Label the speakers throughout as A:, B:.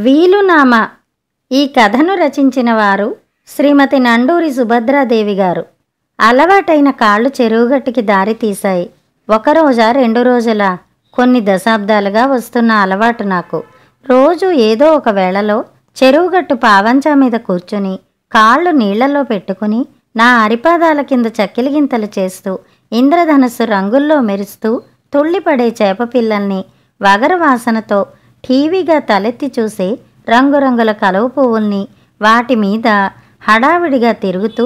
A: వీలునామా. ఈ కథను రచించిన వారు శ్రీమతి నండూరి సుభద్రాదేవి గారు. అలవాటైన కాళ్ళు చెరువుగట్టుకి దారి తీశాయి. ఒకరోజా 2 రోజులా? కొన్ని దశాబ్దాలుగా వస్తున్న అలవాటు నాకు. రోజు ఏదో ఒక వేళలో చెరువుగట్టు పావంచా మీద కూర్చుని కాళ్ళు నీళ్లలో పెట్టుకుని నా అరిపాదాల కింద చక్కిలిగింతలు చేస్తూ ఇంద్రధనస్సు రంగుల్లో మెరుస్తూ తుళ్ళిపడే చేపపిల్లల్ని వగరు వాసనతో ఠీవిగా తలెత్తి చూసే రంగురంగుల కలువ పువ్వుల్ని, వాటి మీద హడావిడిగా తిరుగుతూ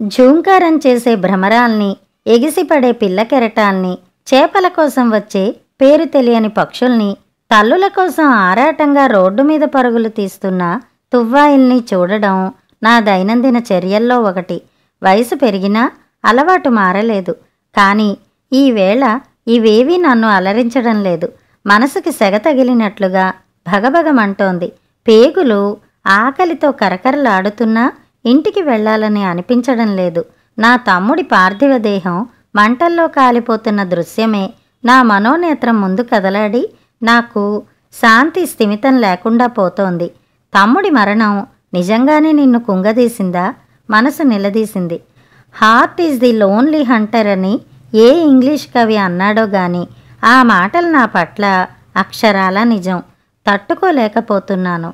A: ఝూంకారం చేసే భ్రమరాల్ని, ఎగిసిపడే పిల్ల కెరటాల్ని, చేపల కోసం వచ్చే పేరు తెలియని పక్షుల్ని, తల్లుల కోసం ఆరాటంగా రోడ్డు మీద పరుగులు తీస్తున్న తువ్వాయిల్ని చూడడం నా దైనందిన చర్యల్లో ఒకటి. వయసు పెరిగినా అలవాటు మారలేదు. కానీ ఈవేళ ఇవేవీ నన్ను అలరించడం లేదు. మనసుకి సెగ తగిలినట్లుగా భగభగమంటోంది. పేగులు ఆకలితో కరకరలాడుతున్నా ఇంటికి వెళ్ళాలని అనిపించడం లేదు. నా తమ్ముడి పార్థివ దేహం మంటల్లో కాలిపోతున్న దృశ్యమే నా మనోనేత్రం ముందు కదలాడి నాకు శాంతి స్థిమితం లేకుండా పోతోంది. తమ్ముడి మరణం నిజంగానే నిన్ను కుంగదీసిందా? మనసు నిలదీసింది. Heart is the lonely hunter అని ఏ ఇంగ్లీష్ కవి అన్నాడో గాని ఆ మాటలు నా పట్ల అక్షరాల నిజం. తట్టుకోలేకపోతున్నాను.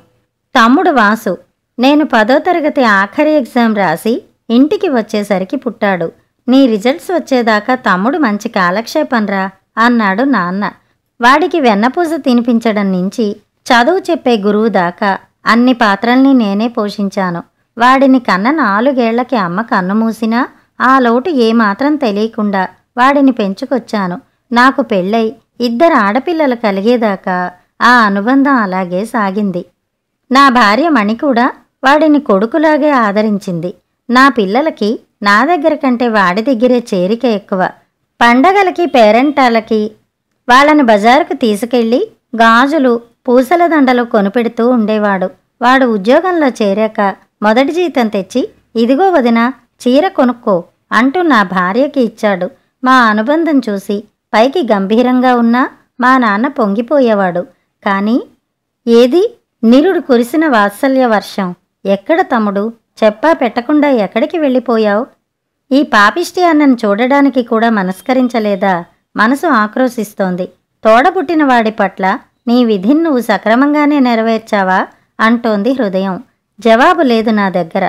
A: తమ్ముడు వాసు. నేను 10వ తరగతి ఆఖరి ఎగ్జామ్ రాసి ఇంటికి వచ్చేసరికి పుట్టాడు. నీ రిజల్ట్స్ వచ్చేదాకా తమ్ముడు మంచి కాలక్షేపంరా అన్నాడు నాన్న. వాడికి వెన్నపూస తినిపించడం నుంచి చదువు చెప్పే గురువు దాకా అన్ని పాత్రల్ని నేనే పోషించాను. వాడిని కన్న 4 ఏళ్లకి అమ్మ కన్నుమూసినా ఆ లోటు ఏమాత్రం తెలియకుండా వాడిని పెంచుకొచ్చాను. నాకు పెళ్ళై 2 ఆడపిల్లలు కలిగేదాకా ఆ అనుబంధం అలాగే సాగింది. నా భార్య మణి కూడా వాడిని కొడుకులాగే ఆదరించింది. నా పిల్లలకి నా దగ్గర కంటే వాడి దగ్గరే చేరిక ఎక్కువ. పండగలకి పేరెంటాలకి వాళ్ళని బజారుకు తీసుకెళ్ళి గాజులు పూసల దండలు కొనిపెడుతూ ఉండేవాడు. వాడు ఉద్యోగంలో చేరాక మొదటి జీతం తెచ్చి ఇదిగో వదినా చీర కొనుక్కో అంటూ నా భార్యకి ఇచ్చాడు. మా అనుబంధం చూసి పైకి గంభీరంగా ఉన్నా మా నాన్న పొంగిపోయేవాడు. కానీ ఏది నిరుడు కురిసిన వాత్సల్య వర్షం. ఎక్కడ తమ్ముడు? చెప్పా పెట్టకుండా ఎక్కడికి వెళ్ళిపోయావు? ఈ పాపిష్టి అన్నను చూడడానికి కూడా మనస్కరించలేదా? మనసు ఆక్రోశిస్తోంది. తోడబుట్టిన వాడి పట్ల నీ విధిని నువ్వు సక్రమంగానే నెరవేర్చావా అంటోంది హృదయం. జవాబు లేదు నా దగ్గర.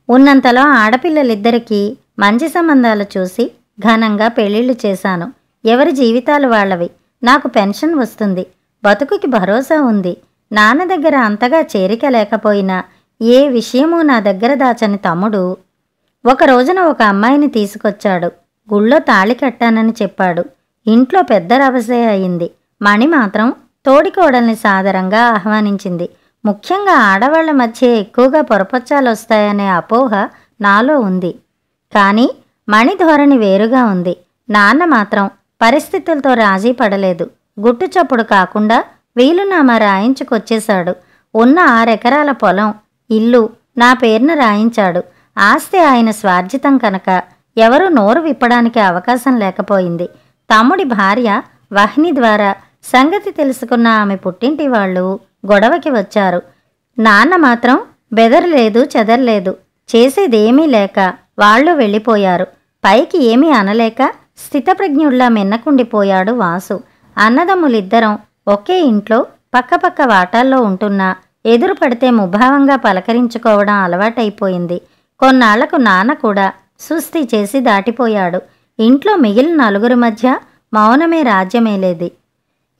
A: ఉన్నంతలో ఆడపిల్లలిద్దరికీ మంచి సంబంధాలు చూసి ఘనంగా పెళ్లిళ్లు చేశాను. ఎవరి జీవితాలు వాళ్ళవి. నాకు పెన్షన్ వస్తుంది. బతుకుకి భరోసా ఉంది. నాన్న దగ్గర అంతగా చేరిక లేకపోయినా ఏ విషయమూ నా దగ్గర దాచని తమ్ముడు ఒక రోజున ఒక అమ్మాయిని తీసుకొచ్చాడు. గుళ్ళో తాళి కట్టానని చెప్పాడు. ఇంట్లో పెద్ద రభసే అయింది. మణి మాత్రం తోడికోడల్ని సాదరంగా ఆహ్వానించింది. ముఖ్యంగా ఆడవాళ్ల మధ్య ఎక్కువగా పొరపచ్చాలొస్తాయనే అపోహ నాలో ఉంది. కానీ మణి ధోరణి వేరుగా ఉంది. నాన్న మాత్రం పరిస్థితులతో రాజీ పడలేదు. గుట్టుచప్పుడు కాకుండా వీలునామా రాయించుకొచ్చేశాడు. ఉన్న 6 ఎకరాల పొలం, ఇల్లు నా పేరున రాయించాడు. ఆస్తి ఆయన స్వార్జితం కనుక ఎవరూ నోరు విప్పడానికి అవకాశం లేకపోయింది. తమ్ముడి భార్య వహ్ని ద్వారా సంగతి తెలుసుకున్న ఆమె పుట్టింటి వాళ్ళు గొడవకి వచ్చారు. నాన్న మాత్రం బెదరలేదు, చెదరలేదు. చేసేదేమీ లేక వాళ్ళు వెళ్ళిపోయారు. పైకి ఏమీ అనలేక స్థితప్రజ్ఞుళ్లా మిన్నకుండిపోయాడు వాసు. అన్నదమ్ములిద్దరం ఒకే ఇంట్లో పక్కపక్క వాటాల్లో ఉంటున్నా ఎదురు పడితే ముభావంగా పలకరించుకోవడం అలవాటైపోయింది. కొన్నాళ్లకు నాన్న కూడా సుస్థి చేసి దాటిపోయాడు. ఇంట్లో మిగిలిన 4 మధ్య మౌనమే రాజ్యమేలేది.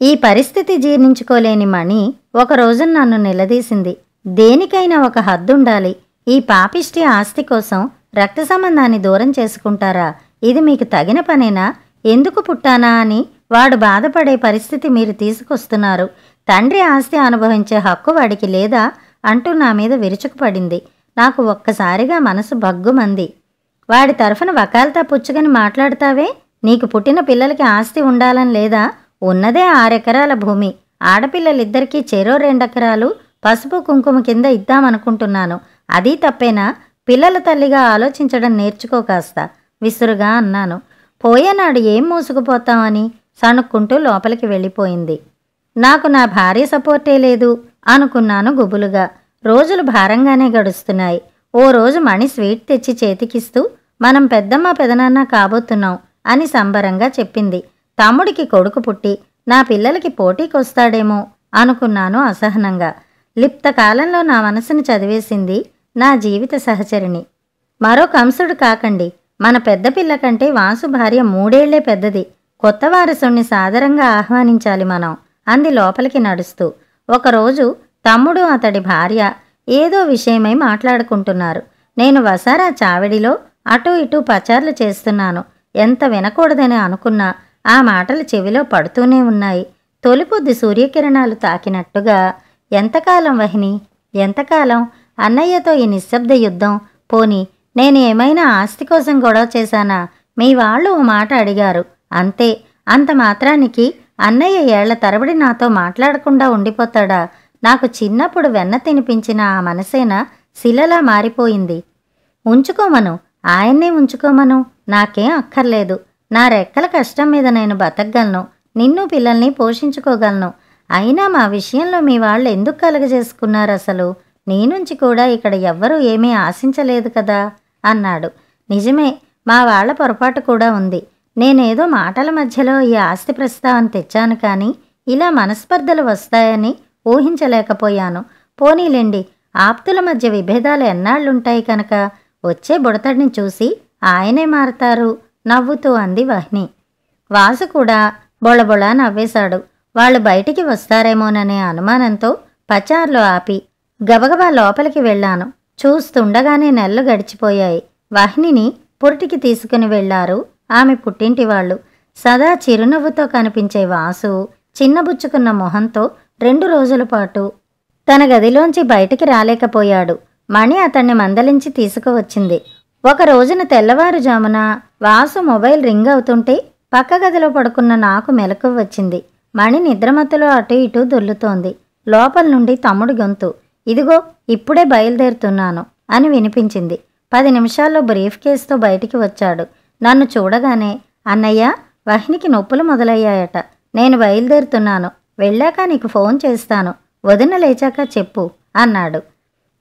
A: ఈ పరిస్థితి జీర్ణించుకోలేని మణి ఒకరోజు నన్ను నిలదీసింది. దేనికైనా ఒక హద్దుండాలి. ఈ పాపిష్టి ఆస్తి కోసం రక్త సంబంధాన్ని దూరం చేసుకుంటారా? ఇది మీకు తగిన పనేనా? ఎందుకు పుట్టానా అని వాడు బాధపడే పరిస్థితి మీరు తీసుకొస్తున్నారు. తండ్రి ఆస్తి అనుభవించే హక్కు వాడికి లేదా అంటూ నా మీద విరుచుకుపడింది. నాకు ఒక్కసారిగా మనసు భగ్గుమంది. వాడి తరఫున వకాల్తా పుచ్చుకొని మాట్లాడతావే? నీకు పుట్టిన పిల్లలకి ఆస్తి ఉండాలని లేదా? ఉన్నదే 6 ఎకరాల భూమి. ఆడపిల్లలిద్దరికీ చెరో 2 ఎకరాలు పసుపు కుంకుమ కింద ఇద్దామనుకుంటున్నాను. అదీ తప్పేనా? పిల్లల తల్లిగా ఆలోచించడం నేర్చుకో కాస్త విసురుగా అన్నాను. పోయేనాడు ఏం మోసుకుపోతామని సణుక్కుంటూ లోపలికి వెళ్ళిపోయింది. నాకు నా భార్య సపోర్టే లేదు అనుకున్నాను గుబులుగా. రోజులు భారంగానే గడుస్తున్నాయి. ఓ రోజు మణి స్వీట్ తెచ్చి చేతికిస్తూ మనం పెద్దమ్మ పెదనాన్న కాబోతున్నాం అని సంబరంగా చెప్పింది. తమ్ముడికి కొడుకు పుట్టి నా పిల్లలకి పోటీకొస్తాడేమో అనుకున్నాను అసహనంగా. లిప్త కాలంలో నా మనసుని చదివేసింది నా జీవిత సహచరిణి. మరో కంసుడు కాకండి, మన పెద్ద పిల్ల కంటే వాసు భార్య 3 ఏళ్లే పెద్దది. కొత్త వారసుణ్ణి సాదరంగా ఆహ్వానించాలి మనం అంది లోపలికి నడుస్తూ. ఒకరోజు తమ్ముడు అతడి భార్య ఏదో విషయమై మాట్లాడుకుంటున్నారు. నేను వసారా చావిడిలో అటూ ఇటూ పచార్లు చేస్తున్నాను. ఎంత వినకూడదని అనుకున్నా ఆ మాటలు చెవిలో పడుతూనే ఉన్నాయి. తొలిపొద్దు సూర్యకిరణాలు తాకినట్టుగా. ఎంతకాలం వహిని, ఎంతకాలం అన్నయ్యతో ఈ నిశ్శబ్ద యుద్ధం? పోనీ నేను ఏమైనా ఆస్తి కోసం గొడవ చేశానా? మీ వాళ్ళు ఓ మాట అడిగారు అంతే. అంత మాత్రానికి అన్నయ్య ఏళ్ల తరబడి నాతో మాట్లాడకుండా ఉండిపోతాడా? నాకు చిన్నప్పుడు వెన్న తినిపించిన ఆ మనసేనా శిలలా మారిపోయింది. ఉంచుకోమను, ఆయన్నే ఉంచుకోమను, నాకేం అక్కర్లేదు. నా రెక్కల కష్టం మీద నేను బతకగలను, నిన్ను పిల్లల్ని పోషించుకోగలను. అయినా మా విషయంలో మీ వాళ్ళు ఎందుకు కలగజేసుకున్నారు అసలు? నీ నుంచి కూడా ఇక్కడ ఎవ్వరూ ఏమీ ఆశించలేదు కదా అన్నాడు. నిజమే, మా వాళ్ల పొరపాటు కూడా ఉంది. నేనేదో మాటల మధ్యలో ఈ ఆస్తి ప్రస్తావన తెచ్చాను, కానీ ఇలా మనస్పర్ధలు వస్తాయని ఊహించలేకపోయాను. పోనీలేండి, ఆప్తుల మధ్య విభేదాలు ఎన్నాళ్లుంటాయి కనుక వచ్చే బుడతడిని చూసి ఆయనే మారతారు నవ్వుతూ అంది వహ్ని. వాసు కూడా బొళబొళ నవ్వేశాడు. వాళ్ళు బయటికి వస్తారేమోననే అనుమానంతో పచార్లు ఆపి గబగబా లోపలికి వెళ్ళాను. చూస్తుండగానే నెలలు గడిచిపోయాయి. వహ్నిని పురిటికి తీసుకుని వెళ్లారు ఆమె పుట్టింటి వాళ్ళు. సదా చిరునవ్వుతో కనిపించే వాసు చిన్నబుచ్చుకున్న మొహంతో 2 రోజుల పాటు తన గదిలోంచి బయటికి రాలేకపోయాడు. మణి అతన్ని మందలించి తీసుకువచ్చింది. ఒక రోజున తెల్లవారుజామున వాసు మొబైల్ రింగ్ అవుతుంటే పక్క గదిలో పడుకున్న నాకు మెలకువ వచ్చింది. మణి నిద్రమత్తులో అటు ఇటూ దొర్లుతోంది. లోపల నుండి తమ్ముడి గొంతు, ఇదిగో ఇప్పుడే బయలుదేరుతున్నాను అని వినిపించింది. 10 నిమిషాల్లో బ్రీఫ్ కేసుతో బయటికి వచ్చాడు. నన్ను చూడగానే, అన్నయ్య, వహ్నికి నొప్పులు మొదలయ్యాయట. నేను బయలుదేరుతున్నాను. వెళ్ళాక నీకు ఫోన్ చేస్తాను. వదిన లేచాక చెప్పు అన్నాడు.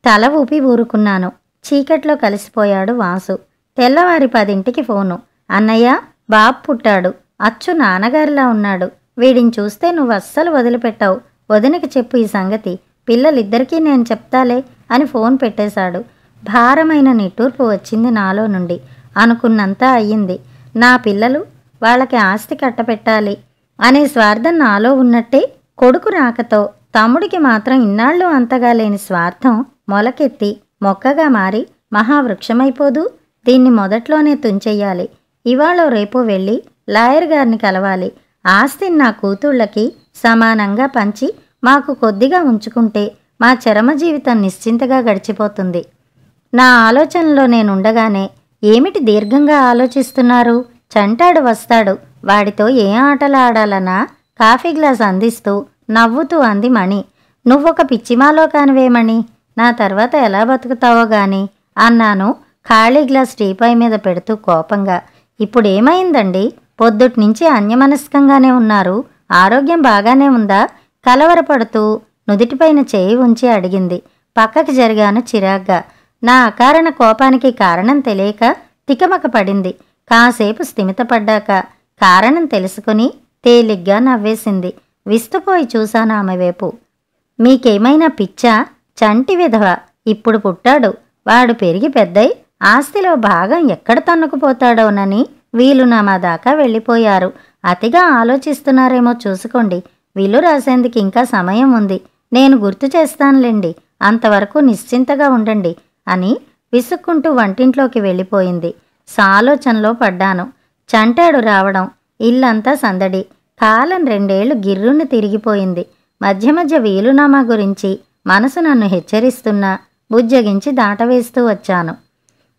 A: తల ఊపి ఊరుకున్నాను. చీకట్లో కలిసిపోయాడు వాసు. తెల్లవారి 10ంటికి ఫోను. అన్నయ్య, బాబు పుట్టాడు. అచ్చు నాన్నగారిలా ఉన్నాడు. వీడిని చూస్తే నువ్వు అస్సలు వదిలిపెట్టావు. వదినకి చెప్పు ఈ సంగతి. పిల్లలిద్దరికీ నేను చెప్తాలే అని ఫోన్ పెట్టేశాడు. భారమైన నిట్టూర్పు వచ్చింది నాలో నుండి. అనుకున్నంతా అయ్యింది. నా పిల్లలు, వాళ్ళకి ఆస్తి కట్టపెట్టాలి అనే స్వార్థం నాలో ఉన్నట్టే కొడుకు రాకతో తమ్ముడికి మాత్రం ఇన్నాళ్ళు అంతగా లేని స్వార్థం మొలకెత్తి మొక్కగా మారి మహావృక్షమైపోదు. దీన్ని మొదట్లోనే తుంచెయ్యాలి. ఇవాళో రేపో వెళ్ళి లాయర్ గారిని కలవాలి. ఆస్తిని నా కూతుళ్ళకి సమానంగా పంచి మాకు కొద్దిగా ఉంచుకుంటే మా చరమ జీవితం నిశ్చింతగా గడిచిపోతుంది. నా ఆలోచనలో నేనుండగానే, ఏమిటి దీర్ఘంగా ఆలోచిస్తున్నారు? చంటాడు వస్తాడు, వాడితో ఏ ఆటలు ఆడాలనా? కాఫీ గ్లాస్ అందిస్తూ నవ్వుతూ అంది మణి. నువ్వొక పిచ్చిమాలో కానివేమణి, నా తర్వాత ఎలా బతుకుతావో గాని అన్నాను ఖాళీ గ్లాస్ టీపాయ్ మీద పెడుతూ కోపంగా. ఇప్పుడేమైందండి? పొద్దుట్నుంచి అన్యమనస్కంగానే ఉన్నారు. ఆరోగ్యం బాగానే ఉందా? కలవరపడుతూ నుదిటిపైన చేయి ఉంచి అడిగింది. పక్కకి జరిగాను చిరాగ్గా. నా అకారణ కోపానికి కారణం తెలియక తికమక పడింది. కాసేపు స్థిమితపడ్డాక కారణం తెలుసుకుని తేలిగ్గా నవ్వేసింది. విస్తుపోయి చూశాను ఆమె వైపు. మీకేమైనా పిచ్చా? చంటి విధవ, ఇప్పుడు పుట్టాడు. వాడు పెరిగి పెద్దై ఆస్తిలో భాగం ఎక్కడ తన్నుకుపోతాడోనని వీలునామా దాకా వెళ్ళిపోయారు. అతిగా ఆలోచిస్తున్నారేమో చూసుకోండి. విల్లు రాసేందుకు ఇంకా సమయం ఉంది. నేను గుర్తు చేస్తానులేండి. అంతవరకు నిశ్చింతగా ఉండండి అని విసుక్కుంటూ వంటింట్లోకి వెళ్ళిపోయింది. సాలోచనలో పడ్డాను. చంటాడు రావడం, ఇల్లంతా సందడి. కాలం 2 ఏళ్లు గిర్రుని తిరిగిపోయింది. మధ్య మధ్య వీలునామా గురించి మనసు నన్ను హెచ్చరిస్తున్నా బుజ్జగించి దాటవేస్తూ వచ్చాను.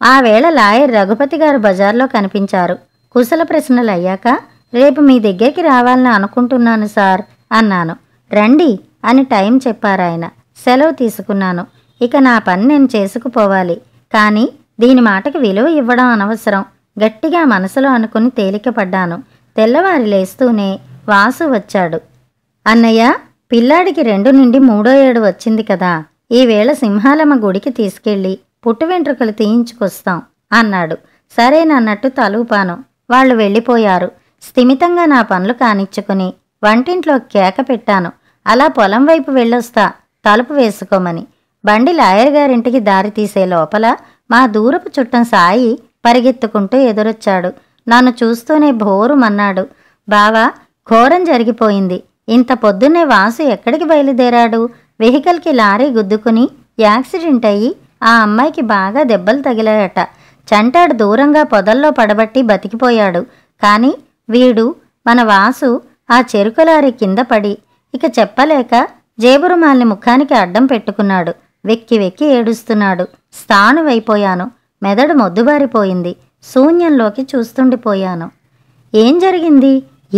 A: ఆ వేళ లాయర్ రఘుపతి గారు బజార్లో కనిపించారు. కుశల ప్రశ్నలు అయ్యాక, రేపు మీ దగ్గరికి రావాలని అనుకుంటున్నాను సార్ అన్నాను. రండి అని టైం చెప్పారాయన. సెలవు తీసుకున్నాను. ఇక నా పని నేను చేసుకుపోవాలి. కానీ దీని మాటకి విలువ ఇవ్వడం అనవసరం. గట్టిగా మనసులో అనుకుని తేలికపడ్డాను. తెల్లవారి లేస్తూనే వాసు వచ్చాడు. అన్నయ్య, పిల్లాడికి 2 నుండి 3వ ఏడు వచ్చింది కదా, ఈవేళ సింహాలమ్మ గుడికి తీసుకెళ్ళి పుట్టు వెంట్రుకలు తీయించుకొస్తాం అన్నాడు. సరేనన్నట్టు తలూపాను. వాళ్ళు వెళ్ళిపోయారు. స్థిమితంగా నా పనులు కానిచ్చుకుని వంటింట్లో కేక పెట్టాను. అలా పొలం వైపు వెళ్ళొస్తా, తలుపు వేసుకోమని. బండి లాయర్ గారింటికి దారి తీసే లోపల మా దూరపు చుట్టం సాయి పరిగెత్తుకుంటూ ఎదురొచ్చాడు. నన్ను చూస్తూనే భోరుమన్నాడు. బావా, ఘోరం జరిగిపోయింది. ఇంత పొద్దున్నే వాసు ఎక్కడికి బయలుదేరాడు? వెహికల్కి లారీ గుద్దుకుని యాక్సిడెంట్ అయ్యి ఆ అమ్మాయికి బాగా దెబ్బలు తగిలాయట. చంటాడు దూరంగా పొదల్లో పడబట్టి బతికిపోయాడు. కానీ వీడు, మన వాసు, ఆ చెరుకు లారీ కింద పడి ఇక చెప్పలేక జేబురుమాల్ని ముఖానికి అడ్డం పెట్టుకున్నాడు. వెక్కి వెక్కి ఏడుస్తున్నాడు. స్థాణువైపోయాను. మెదడు మొద్దుబారిపోయింది. శూన్యంలోకి చూస్తుండిపోయాను. ఏం జరిగింది?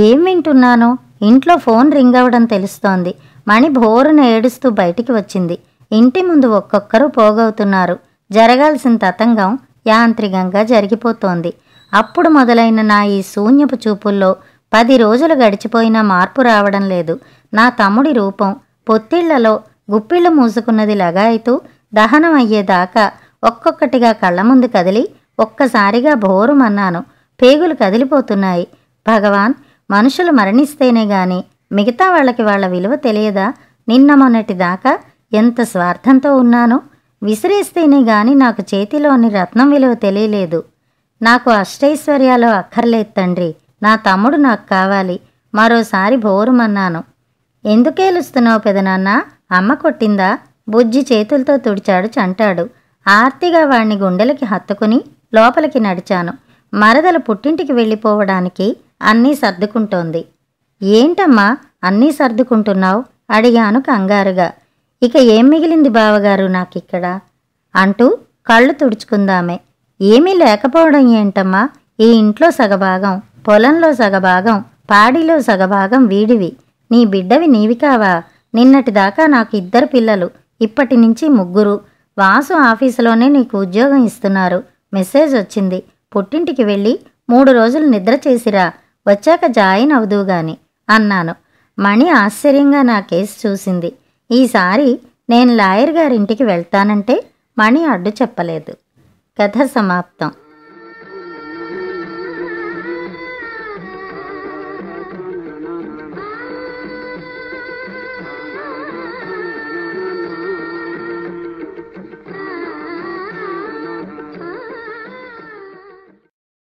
A: ఏం వింటున్నానో? ఇంట్లో ఫోన్ రింగ్ అవడం తెలుస్తోంది. మణి భోరున ఏడుస్తూ బయటికి వచ్చింది. ఇంటి ముందు ఒక్కొక్కరు పోగవుతున్నారు. జరగాల్సిన తతంగం యాంత్రికంగా జరిగిపోతోంది. అప్పుడు మొదలైన నా ఈ శూన్యపు చూపుల్లో 10 రోజులు గడిచిపోయినా మార్పు రావడం లేదు. నా తమ్ముడి రూపం పొత్తిళ్లలో గుప్పిళ్ళు మూసుకున్నది లగాయితూ దహనం అయ్యేదాకా ఒక్కొక్కటిగా కళ్ళ ముందు కదిలి ఒక్కసారిగా భోరుమన్నాను. పేగులు కదిలిపోతున్నాయి. భగవాన్, మనుషులు మరణిస్తేనే గాని మిగతా వాళ్ళకి వాళ్ళ విలువ తెలియదా? నిన్న మొన్నటి దాకా ఎంత స్వార్థంతో ఉన్నానో, విసిరేస్తేనే గాని నాకు చేతిలోని రత్నం విలువ తెలియలేదు. నాకు అష్టైశ్వర్యాలు అక్కర్లేదు తండ్రి, నా తమ్ముడు నాకు కావాలి. మరోసారి భోరుమన్నాను. ఎందుకేలుస్తున్నావు పెదనాన్న? అమ్మ కొట్టిందా? బుజ్జి చేతులతో తుడిచాడు చంటాడు. ఆర్తిగా వాణ్ణి గుండెలకి హత్తుకుని లోపలికి నడిచాను. మరదలు పుట్టింటికి వెళ్ళిపోవడానికి అన్నీ సర్దుకుంటోంది. ఏంటమ్మా అన్నీ సర్దుకుంటున్నావు? అడిగాను కంగారుగా. ఇక ఏం మిగిలింది బావగారు నాకిక్కడ అంటూ కళ్ళు తుడుచుకుందామే. ఏమీ లేకపోవడం ఏంటమ్మా? ఈ ఇంట్లో సగభాగం, పొలంలో సగభాగం, పాడిలో సగభాగం వీడివి. నీ బిడ్డవి నీవి కావా? నిన్నటిదాకా నాకు 2 పిల్లలు, ఇప్పటి నుంచి 3. వాసు ఆఫీసులోనే నీకు ఉద్యోగం ఇస్తున్నారు. మెసేజ్ వచ్చింది. పుట్టింటికి వెళ్ళి 3 రోజులు నిద్ర చేసిరా, వచ్చాక జాయిన్ అవుదువుగాని అన్నాను. మణి ఆశ్చర్యంగా నా కేసు చూసింది. ఈసారి నేను లాయర్ గారింటికి వెళ్తానంటే మణి అడ్డు చెప్పలేదు. కథ సమాప్తం.